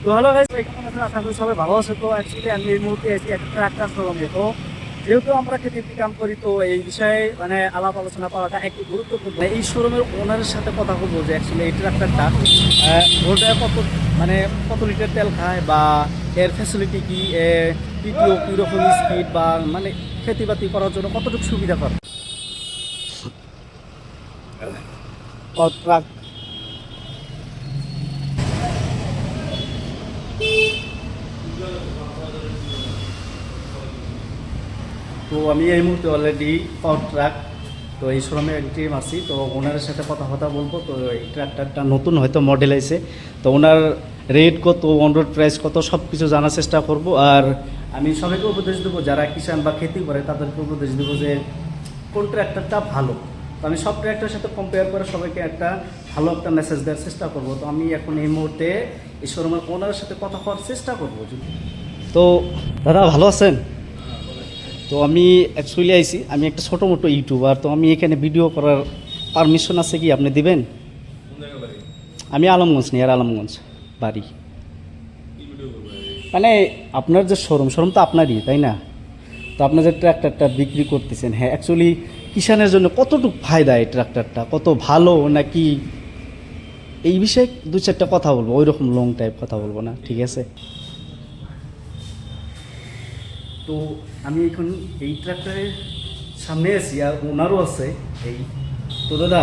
তো hello guys, কেমন আছেন? আশা করি সবাই ভালো আছে। তো অ্যাকচুয়ালি আমি এই মুহূর্তে আছি একটা ট্রাক্টর শোরুমে। তো যেহেতু আমরা খেতে কাম করি, তো এই বিষয়ে মানে আলাপ আলোচনা করাটা একটু গুরুত্বপূর্ণ। এই শোরুমের ওনারের সাথে কথা বলবো যে অ্যাকচুয়ালি এই ট্রাক্টরটা রোডে কত মানে কত লিটার তেল খায়, বা এর ফ্যাসিলিটি কি, পিটিও কীরকম স্পিড, বা মানে খেতিবাতি করার জন্য কতটুকু সুবিধা করে। ট্রাক তো আমি এই মুহূর্তে অলরেডি পাওয়ার ট্রাক, তো এই শোরুমে এন্ট্রি মারছি। তো ওনারের সাথে কথা বলবো। তো এই ট্রাক্টরটা নতুন হয়তো মডেল আছে, তো ওনার রেট কত, অন রোড প্রাইস কত, সব কিছু জানার চেষ্টা করব। আর আমি সবাইকে উপদেশ দেবো যারা কিষাণ বা খেতি করে তাদেরকে উপদেশ দেবো যে কোন ট্র্যাক্টরটা ভালো। তো আমি সব ট্র্যাক্টরের সাথে কম্পেয়ার করে সবাইকে একটা ভালো একটা মেসেজ দেওয়ার চেষ্টা করব। তো আমি এখন এই মুহূর্তে এই শোরুমের ওনারের সাথে কথা করার চেষ্টা করবো। তো দাদা ভালো আছেন? তো আমি অ্যাকচুয়ালি আইছি, আমি একটা ছোটো মোটো ইউটিউবার। তো আমি এখানে ভিডিও করার পারমিশন আছে কি, আপনি দিবেন? আমি আলমগঞ্জ, নিয়ার আলমগঞ্জ বাড়ি। মানে আপনার যে শোরুম তো আপনারই, তাই না? তো আপনার যে ট্র্যাক্টরটা বিক্রি করতেছেন, হ্যাঁ অ্যাকচুয়ালি কিষানের জন্য কতটুকু ফায়দা এই ট্র্যাক্টরটা, কত ভালো নাকি, এই বিষয়ে দু চারটা কথা বলবো। ওই রকম লং টাইপ কথা বলবো না, ঠিক আছে? তো আমি এখন এই ট্রাক্টরের সামনে আছি, আর ওনারও আছে এই। তো দাদা,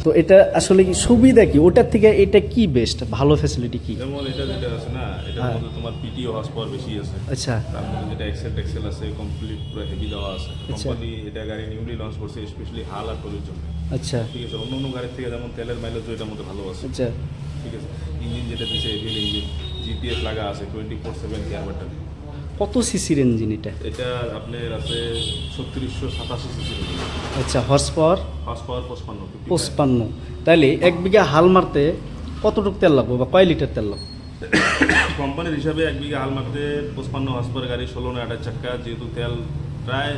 তো এটা আসলে কি সুবিধা কি, ওটার থেকে এটা কি বেস্ট, ভালো ফ্যাসিলিটি কি? যেমন এটা যেটা আছে না, এটার মধ্যে তোমার পিটিও হর্স পাওয়ার বেশি আছে। আচ্ছা তার মধ্যে যেটা এক্সেল আছে, কমপ্লিট পুরো হেভি দেওয়া আছে। আচ্ছা। কোম্পানি এটা গাড়ি নিউলি লঞ্চ করছে স্পেশালি হাল আর টোলের জন্য। আচ্ছা ঠিক আছে, অন্য অন্য গাড়ির থেকে যেমন তেলের মাইলেজও এটার মধ্যে ভালো আছে। আচ্ছা। ঠিক আছে, ইঞ্জিন যেটা দিচ্ছে এভিএল ইঞ্জিন, জিপিএস লাগা আছে 24/7 গিয়ার বাটন। কত সিসির ইঞ্জিন এটা? এটা আপনার আছে 3687 সিসি। আচ্ছা, হর্স পাওয়ার হর্স পাওয়ার 55 55। তাহলে 1 বিঘা হাল মারতে কতটুকু তেল লাগবে, বা কয় লিটার তেল লাগবে? কোম্পানির হিসাবে 1 বিঘা হাল মারতে 55 হর্স পাওয়ার গাড়ি 16 না 28 চাকা, যেহেতু তেল প্রায়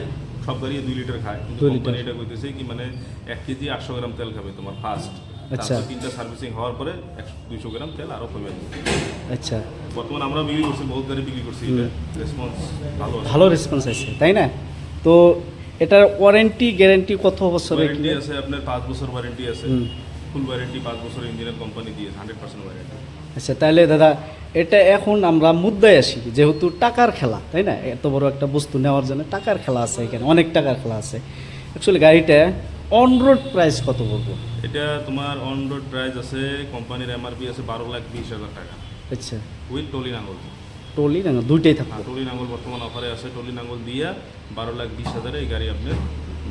সব গাড়ি 2 লিটার খায়, কিন্তু 2 লিটার। কোম্পানি এটা কইতেছে কি মানে 1 কেজি 800 গ্রাম তেল খাবে তোমার ফার্স্ট। আচ্ছা। তারপর 3টা সার্ভিসিং হওয়ার পরে 200 গ্রাম তেল আরও কমে যাবে। আচ্ছা, বর্তমানে আমরা বিক্রি করছি, বহুত গাড়ি বিক্রি করছি, এটা রেসপন্স ভালো আছে। ভালো রেসপন্স আছে, তাই না? তো এটার ওয়ারেন্টি গ্যারেন্টি কত বছরের? ওয়ারেন্টি আছে আপনার 5 বছর ওয়ারেন্টি আছে। ফুল ওয়ারেন্টি 5 বছর ইঞ্জিনের কোম্পানি দিয়ে 100% ওয়ারেন্টি। আচ্ছা, তাহলে দাদা এটা এখন আমরা মুদ্রায় আসি, যেহেতু টাকার খেলা, তাই না? এত বড় একটা বস্তু নেওয়ার জন্য টাকার খেলা আছে, এখানে অনেক টাকার খেলা আছে। অ্যাকচুয়ালি গাড়িটা অন রোড প্রাইস কত বলবো? এটা তোমার অন রোড প্রাইস আছে, কোম্পানির এমআরপি আছে 12,20,000 টাকা আচ্ছা, উইথ টলি নাঙ্গল। টলি না দুইটাই থাকবে? টলি নাঙ্গল বর্তমান অফারে আছে, টলি নাঙ্গল দিয়া 12,20,000 এই গাড়ি আপনার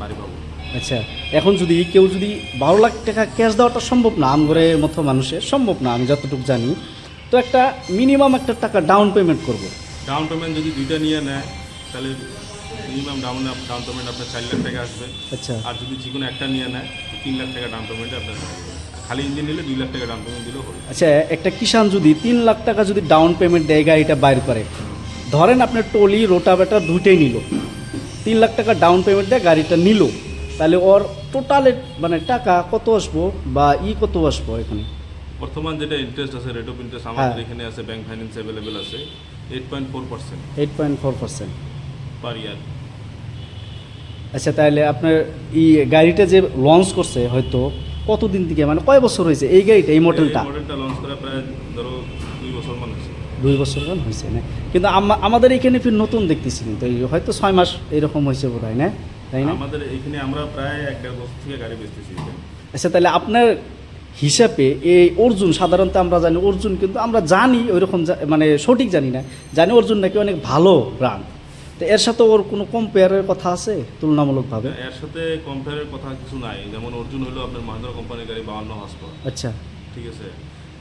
বাড়ি পাবো। আচ্ছা, এখন যদি কেউ যদি 12 লাখ টাকা ক্যাশ দেওয়াটা সম্ভব না, আমগরের মতো মানুষের সম্ভব না আমি যতটুকু জানি, তো একটা মিনিমাম একটা টাকা ডাউন পেমেন্ট করব। ডাউন পেমেন্ট যদি দুইটা নিয়ে নেয় তাহলে মিনিমাম ডাউন পেমেন্ট আপনার 4 লাখ টাকা আসবে। আচ্ছা আর যদি যে কোনো একটা নিয়ে নেয় 3 লাখ টাকা ডাউন পেমেন্টে আপনার খালি ইঞ্জিন নিলে 2 লাখ টাকা ডাউন পেমেন্ট দিলেও হবে। আচ্ছা, একটা কিষাণ যদি 3 লাখ টাকা যদি ডাউন পেমেন্ট দেয় গাড়িটা বাইর করে, ধরেন আপনার টলি রোটাভেটার দুইটাই নিল, 3 লাখ টাকা ডাউন পেমেন্ট দিয়ে গাড়িটা নিল, তাহলে ওর টোটালে মানে টাকা কত আসবো, বা কত আসবো এখানে? বর্তমান যেটা ইন্টারেস্ট আছে, রেট অফ ইন্টারেস্ট আমাদের এখানে আছে, ব্যাংক ফাইন্যান্স অ্যাভেলেবেল আছে 8.4% 8.4%। পার ইয়ার। আচ্ছা, তাহলে আপনার গাড়িটা যে লঞ্চ করছে হয়তো কতদিন থেকে, মানে কয় বছর হয়েছে এই গাড়িটা, এই মডেলটা? মডেলটা লঞ্চ করা প্রায় ধরো 2 বছর মান হয়েছে। 2 বছর হয়েছে না? কিন্তু আমাদের এখানে ফির নতুন দেখতেছি, কিন্তু এই হয়তো 6 মাস এরকম হয়েছে বোধ হয়, না তাই না? আমাদের এখানে আমরা প্রায় 1.5 বছর থেকে গাড়ি বেচতেছি। আচ্ছা, তাহলে আপনার হিসাবে এই অর্জুন, সাধারণত আমরা জানি অর্জুন, কিন্তু আমরা জানি ওইরকম মানে সঠিক জানি না, জানি অর্জুন নাকি অনেক ভালো ব্র্যান্ড। তো এর সাথে ওর কোনো কম্পেয়ারের কথা আছে তুলনামূলকভাবে? এর সাথে কম্পেয়ারের কথা কিছু নাই। যেমন অর্জুন হলো আপনার মহেন্দ্র কোম্পানির গাড়ি 52 হর্স পাওয়ার। আচ্ছা ঠিক আছে,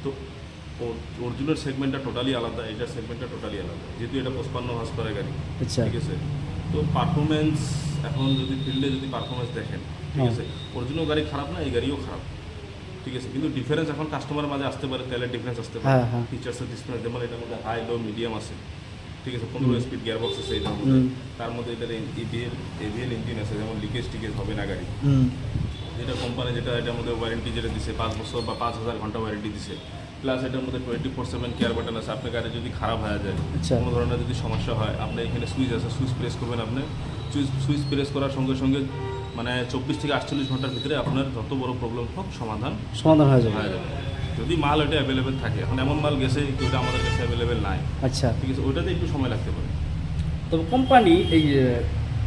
তো অর্জুনের সেগমেন্টটা টোটালি আলাদা, এটার সেগমেন্টটা টোটালি আলাদা, যেহেতু এটা 55 হর্স পাওয়ারের গাড়ি। আচ্ছা। ঠিক আছে, তো পারফরমেন্স এখন যদি ফিল্ডে যদি পারফরমেন্স দেখেন, ঠিক আছে, অর্জুনও গাড়ি খারাপ না, এই গাড়িও খারাপ। ঠিক আছে, কিন্তু ডিফারেন্স এখন কাস্টমারের মাঝে আসতে পারে, তেলের ডিফারেন্স আসতে পারে, ফিচার্সের ডিফারেন্স, যেমন এটার মধ্যে হাই লো মিডিয়াম আছে। ঠিক আছে, 15 স্পিড গিয়ার বক্স আছে এটার মধ্যে। তার মধ্যে এটার এভিএল ইঞ্জিন আছে, যেমন লিকেজ টিকেজ হবে না গাড়ি। যেটা কোম্পানি যেটা এটার মধ্যে ওয়ারেন্টি যেটা দিছে 5 বছর বা 5,000 ঘন্টা ওয়ারেন্টি দিছে, প্লাস এটার মধ্যে 24/7 কেয়ার বাটন আছে। আপনার গাড়ি যদি খারাপ হয়ে যায়, আচ্ছা। কোনো ধরনের যদি সমস্যা হয়, আপনি এখানে সুইচ আছে, সুইচ প্রেস করবেন। আপনি সুইচ প্রেস করার সঙ্গে সঙ্গে মানে 24 থেকে 48 ঘন্টার ভিতরে আপনার যত বড় প্রবলেম হোক সমাধান হয়ে যাবে। হয়ে যাবে, যদি মাল ওইটা অ্যাভেলেবেল থাকে। এখন এমন মাল গেছে ওইটা আমাদের কাছে অ্যাভেলেবেল নাই, আচ্ছা। ঠিক আছে, ওইটাতে একটু সময় লাগতে পারে। তবে কোম্পানি এই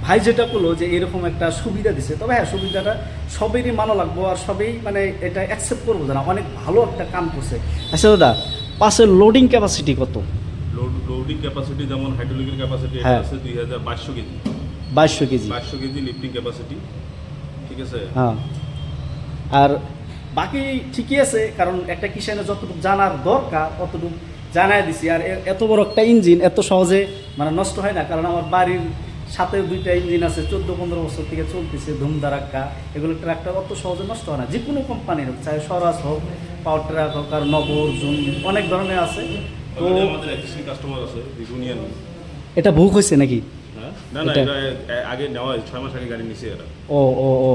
ভাই যেটা করলো যে এরকম একটা সুবিধা দিছে, তবে হ্যাঁ সুবিধাটা সবেরই মানো লাগবো আর সবেই মানে এটা অ্যাকসেপ্ট করবো না, অনেক ভালো একটা কাম করছে। আচ্ছা দাদা, পাশের লোডিং ক্যাপাসিটি কত? লোডিং ক্যাপাসিটি যেমন হাইড্রোলিকের ক্যাপাসিটি হ্যাঁ। আছে 2200 KG, 2200 KG. 2200 KG lifting capacity, ঠিক আছে। হ্যাঁ, আর বাকি ঠিকই আছে, কারণ একটা কিষানের যতটুকু জানার দরকার অতটুকু জানাই দিছি। আর এত বড় একটা ইঞ্জিন এত সহজে মানে নষ্ট হয় না, কারণ আমার বাড়ির সাথে 2টা ইঞ্জিন আছে, 14-15 বছর থেকে চলতেছে ধুমধারাক্কা। এগুলো ট্রাক্টর অত সহজে নষ্ট হয় না, যে কোনো কোম্পানির হোক, চাহে স্বরাজ হোক, পাওয়ার ট্রাক হোক, আর নগর জুন অনেক ধরনের আছে। তো আমাদের এক্সিস্টিং কাস্টমার আছে ইউনিয়ন। এটা ভুল হয়েছে নাকি? হ্যাঁ, না না, এটা- এটা আগে নেওয়া হয়, 6 মাস আগে গাড়ি নিছে এরা। ও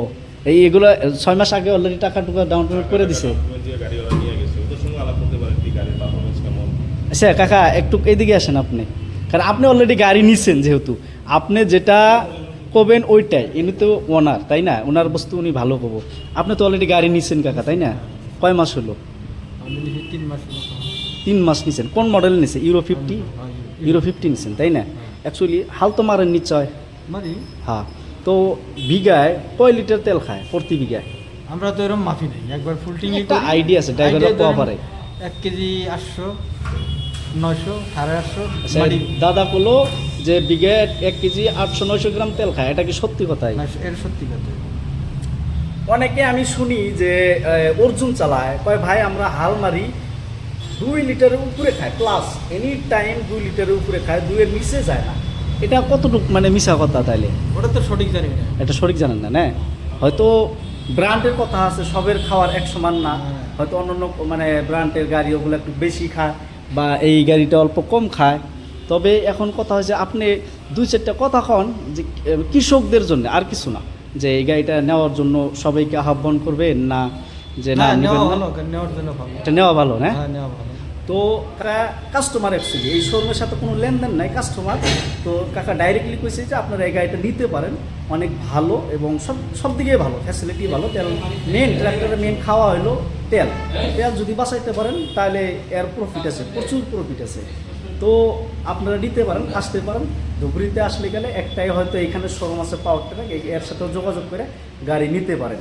এগুলো 6 মাস আগে অলরেডি টাকা ডাউন পেমেন্ট করে দিছে। ডকুমেন্ট দিয়ে গাড়ি ওরা নিয়ে গেছে, ওদের সঙ্গে আলাপ করতে পারেন কি গাড়ির পারফরমেন্স কেমন। আচ্ছা কাকা, একটু এইদিকে আসেন আপনি, কারণ আপনি অলরেডি গাড়ি নিচ্ছেন, যেহেতু আপনি যেটা করবেন ওইটাই, ইনি তো ওনার, তাই না? ওনার বস্তু উনি ভালো করবো। আপনি তো অলরেডি গাড়ি নিচ্ছেন কাকা, তাই না? কয় মাস হলো? আমি লিখি 3 মাস মতো। 3 মাস নিচ্ছেন। কোন মডেল নিচ্ছেন? ইউরো 50? ইউরো 50 নিচ্ছেন, তাই না? অ্যাকচুয়ালি হাল তো মারেন নিশ্চয়। মারি হ্যাঁ, তো বিঘায় কয় লিটার তেল খায় প্রতি বিঘায়? আমরা তো এরকম মাফি নেই, একবার ফুলটিং একটা idea আছে, ড্রাইভাররা পাওয়া পারে। 1 কেজি 800, 900, 850 আচ্ছা, মারি। দাদা বললো যে বিঘায় 1 কেজি 800-900 গ্রাম তেল খায়, এটা কি সত্যি কথাই? না, এর সত্যি কথা। অনেকে আমি শুনি যে অর্জুন চালায়, কয় ভাই আমরা হাল মারি 2 লিটারের উপরে খায়, প্লাস এনি টাইম 2 লিটারের উপরে খায়, 2-এর নিচে যায় না। এটা কতটুকু মানে মিশা কথা তাইলে? ওটা তো সঠিক জানি না। এটা সঠিক জানেন না, না? হয়তো ব্র্যান্ডের কথা আছে, সবের খাওয়ার এক সমান না। হয়তো অন্যান্য মানে ব্র্যান্ডের গাড়ি ওগুলো একটু বেশি খায়, বা এই গাড়িটা অল্প কম খায়। তবে এখন কথা হচ্ছে আপনি 2-4টা কথা কন যে কৃষকদের জন্য, আর কিছু না, যে এই গাড়িটা নেওয়ার জন্য সবাইকে আহ্বান করবেন না যে না হ্যাঁ, নেওয়া নেবেন না? ভালো, নেওয়ার জন্য ভালো। এটা নেওয়া ভালো, না? হ্যাঁ, নেওয়া ভালো। তো কাস্টমার অ্যাকচুয়ালি এই শোরুমের সাথে কোনো লেনদেন নাই, কাস্টমার। তো কাকা ডাইরেক্টলি কইছে যে আপনারা এই গাড়িটা নিতে পারেন, অনেক ভালো এবং সব দিকে ভালো, ফ্যাসিলিটি ভালো। তেল মেন, ট্র্যাক্টরের মেন খাওয়া হলো তেল। তেল যদি বাঁচাইতে পারেন তাহলে এর প্রফিট আছে, প্রচুর প্রফিট আছে। তো আপনারা নিতে পারেন, আসতে পারেন। ধুবড়িতে আসলে গেলে একটাই হয়তো এখানে শোরুম আছে পাওয়ার ট্রাক, এর সাথে যোগাযোগ করে গাড়ি নিতে পারেন।